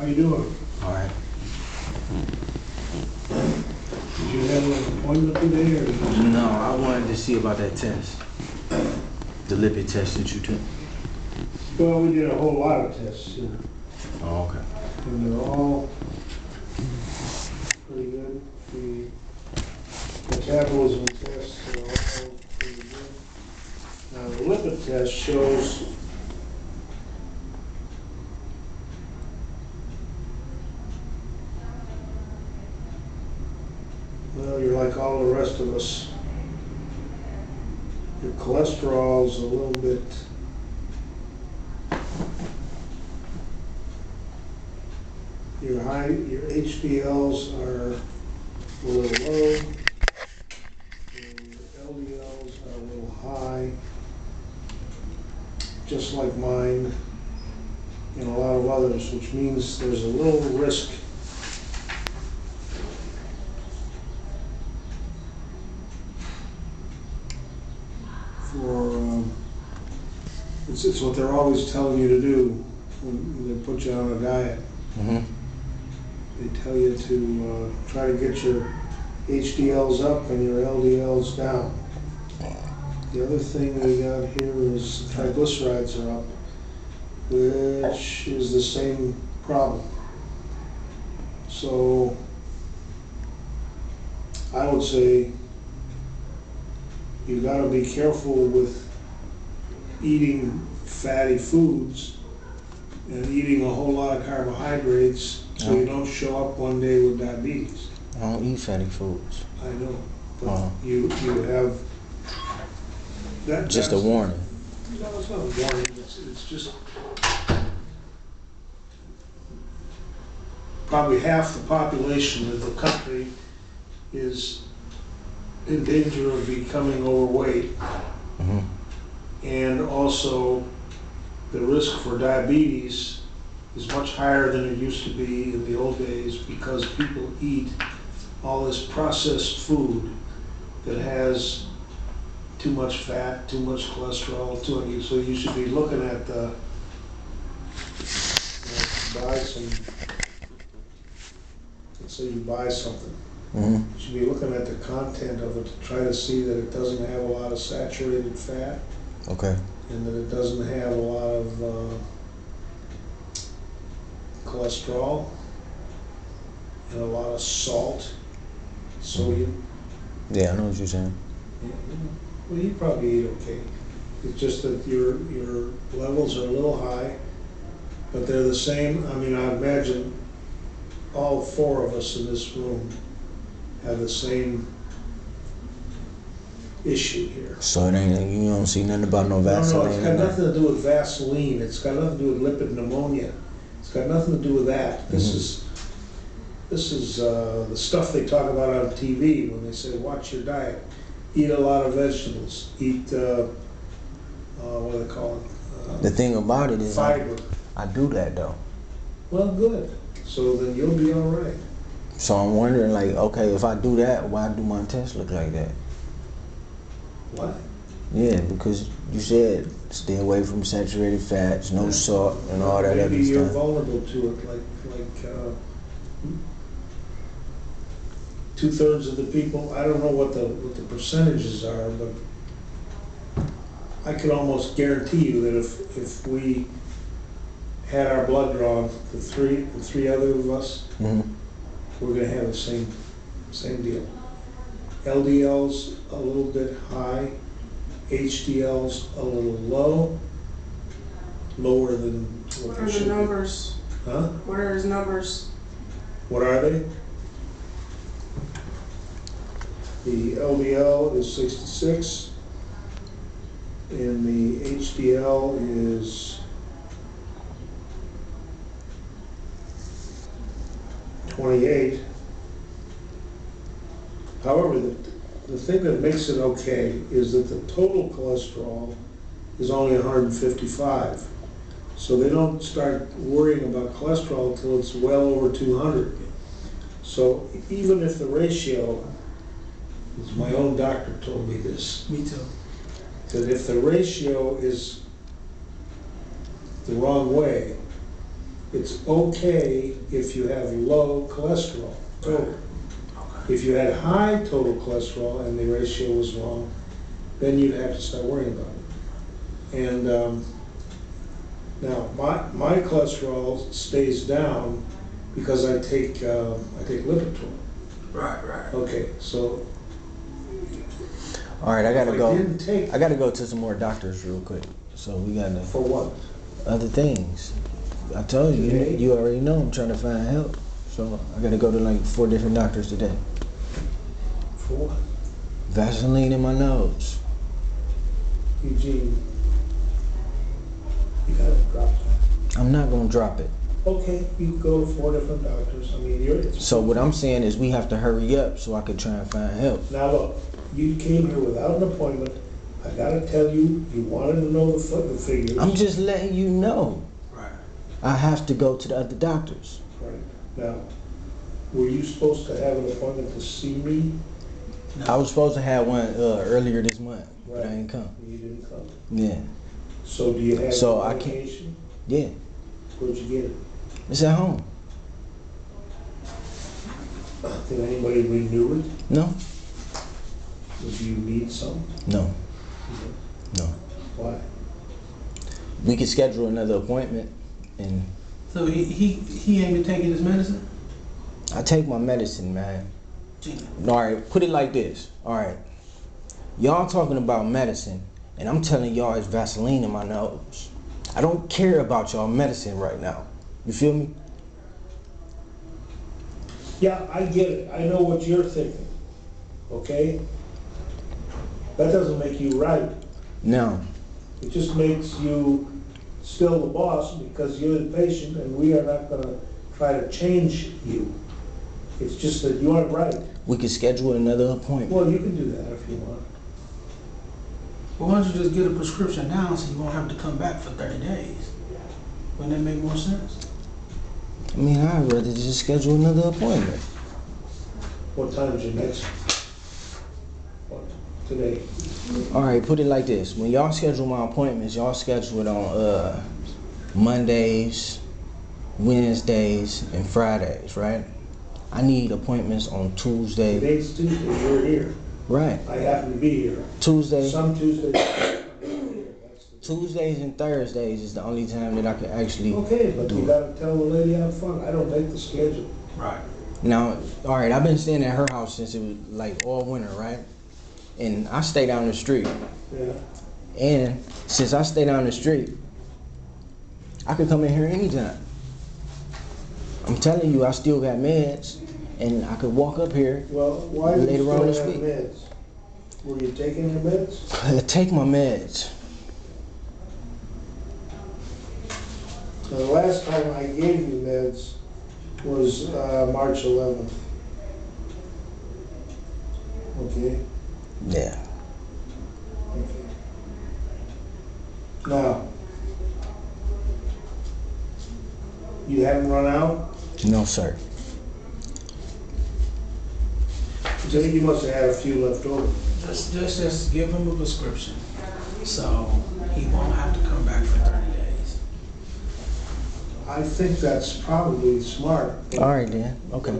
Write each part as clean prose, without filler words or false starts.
How you doing? All right. Did you have an appointment today or? No, I wanted to see about that test. The lipid test that you took. Well, we did a whole lot of tests, yeah. Oh, okay. And they're all pretty good. The metabolism tests are all pretty good. Now, the lipid test shows well, you're like all the rest of us. Your cholesterol's a little bit your HDLs are a little low, and your LDLs are a little high, just like mine and a lot of others, which means there's a little risk for, it's what they're always telling you to do when they put you on a diet. Mm-hmm. They tell you to try to get your HDLs up and your LDLs down. The other thing we got here is triglycerides are up, which is the same problem. So I would say you gotta be careful with eating fatty foods and eating a whole lot of carbohydrates so you don't show up one day with diabetes. I don't eat fatty foods. I know, but you have that. Just a warning. No, it's not a warning. It's just probably half the population of the country is in danger of becoming overweight, Mm-hmm. and also the risk for diabetes is much higher than it used to be in the old days because people eat all this processed food that has too much fat, too much cholesterol, so you should be looking at buy some, let's say you buy something. Mm-hmm. You should be looking at the content of it to try to see that it doesn't have a lot of saturated fat Okay. and that it doesn't have a lot of cholesterol and a lot of salt, sodium. Yeah, I know what you're saying. Well, you probably eat okay. It's just that your levels are a little high, but they're the same. I mean, I imagine all four of us in this room have the same issue here. So it ain't, you don't see nothing about no Vaseline? No, it's got nothing to do with Vaseline. It's got nothing to do with lipid pneumonia. It's got nothing to do with that. This is the stuff they talk about on TV when they say, watch your diet. Eat a lot of vegetables. Eat, what do they call it? The thing about it is, fiber. I do that though. Well, good. So then you'll be all right. So I'm wondering, like, okay, if I do that, why do my test look like that? What? Yeah, because you said stay away from saturated fats, no salt, and all that Maybe other you're stuff. vulnerable to it, like 2/3 of the people. I don't know what the percentages are, but I could almost guarantee you that if we had our blood drawn, the three other of us, Mm-hmm. we're gonna have the same deal. LDL's a little bit high, HDL's a little low, lower than what What they are should the be. numbers? Huh? What are his numbers? What are they? The LDL is 66, and the HDL is 28. However, the thing that makes it okay is that the total cholesterol is only 155. So they don't start worrying about cholesterol until it's well over 200. So even if the ratio, as my own doctor told me this, Me too. that if the ratio is the wrong way, it's okay if you have low cholesterol total. If you had high total cholesterol and the ratio was wrong, then you'd have to start worrying about it. And now, my cholesterol stays down because I take Lipitor. Right. Okay, so All right, I gotta if go. I didn't take I gotta go to some more doctors real quick. So we gotta for what? other things. I told you, Today? you already know I'm trying to find help. So I gotta go to like 4 different doctors today. For what? Vaseline in my nose. Eugene, you gotta drop that. I'm not gonna drop it. Okay, you go to 4 different doctors. I mean, So what I'm saying is we have to hurry up so I could try and find help. Now look, you came here without an appointment. I gotta tell you, you wanted to know the figures. I'm just letting you know. Right. I have to go to the other doctors. Right. Now, were you supposed to have an appointment to see me? I was supposed to have one earlier this month, but I Right. ain't come. You didn't come. Yeah. So do you have So the I can't- medication? Yeah. Where'd you get it? It's at home. Did anybody renew it? No? Do you need some? No. No. Why? We could schedule another appointment and So he ain't been taking his medicine? I take my medicine, man. Gee. All right, put it like this. All right. Y'all talking about medicine, and I'm telling y'all it's Vaseline in my nose. I don't care about y'all medicine right now. You feel me? Yeah, I get it. I know what you're thinking. Okay? That doesn't make you right. Now, It just makes you still the boss because you're the patient and we are not gonna try to change you. It's just that you aren't right. we could schedule another appointment. Well, you can do that if you want. Well, why don't you just get a prescription now so you won't have to come back for 30 days? Wouldn't that make more sense? I mean, I'd rather just schedule another appointment. What time's your next? What, today? All right, put it like this. When y'all schedule my appointments, y'all schedule it on Mondays, Wednesdays, and Fridays, right? I need appointments on Tuesday. Today's Tuesday, you're here. Right. I happen to be here. Tuesday. Some Tuesdays. Tuesdays and Thursdays is the only time that I can actually Okay, but do you it. gotta tell the lady out front, I don't make the schedule. Right. Now, all right, I've been staying at her house since it was like all winter, right? And I stay down the street. Yeah. And since I stay down the street, I could come in here anytime. I'm telling you, I still got meds, and I could walk up here. Well, why do you Later on still this have week. meds? Were you taking your meds? Take my meds. Now, the last time I gave you meds was March 11th. Okay? Yeah. Okay. Now, you haven't run out? No, sir. So you must have had a few left over. Just give him a prescription so he won't have to come back for 30 days. I think that's probably smart. All right, then. Okay.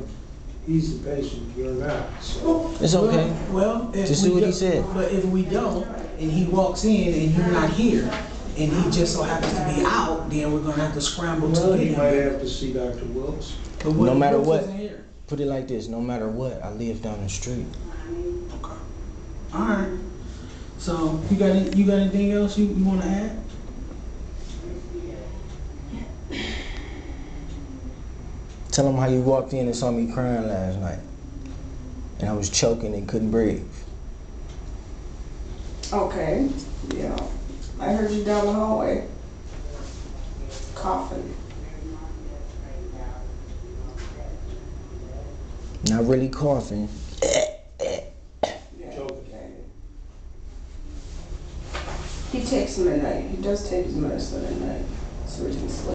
He's the patient, you're not, so. It's okay. Well, if Just we do what he don't- said. But if we don't, and he walks in and you're not here, and he just so happens to be out, then we're gonna have to scramble Well, to he get might him. have to see Dr. Wilkes. But No matter Wilkes what. isn't here. Put it like this. No matter what, I live down the street. Okay. All right. So you got anything else you want to add? Tell them how you walked in and saw me crying last night. And I was choking and couldn't breathe. Okay, yeah. I heard you down the hallway coughing. Not really coughing. Yeah, okay. He takes them at night. He does take his medicine at night so he can sleep.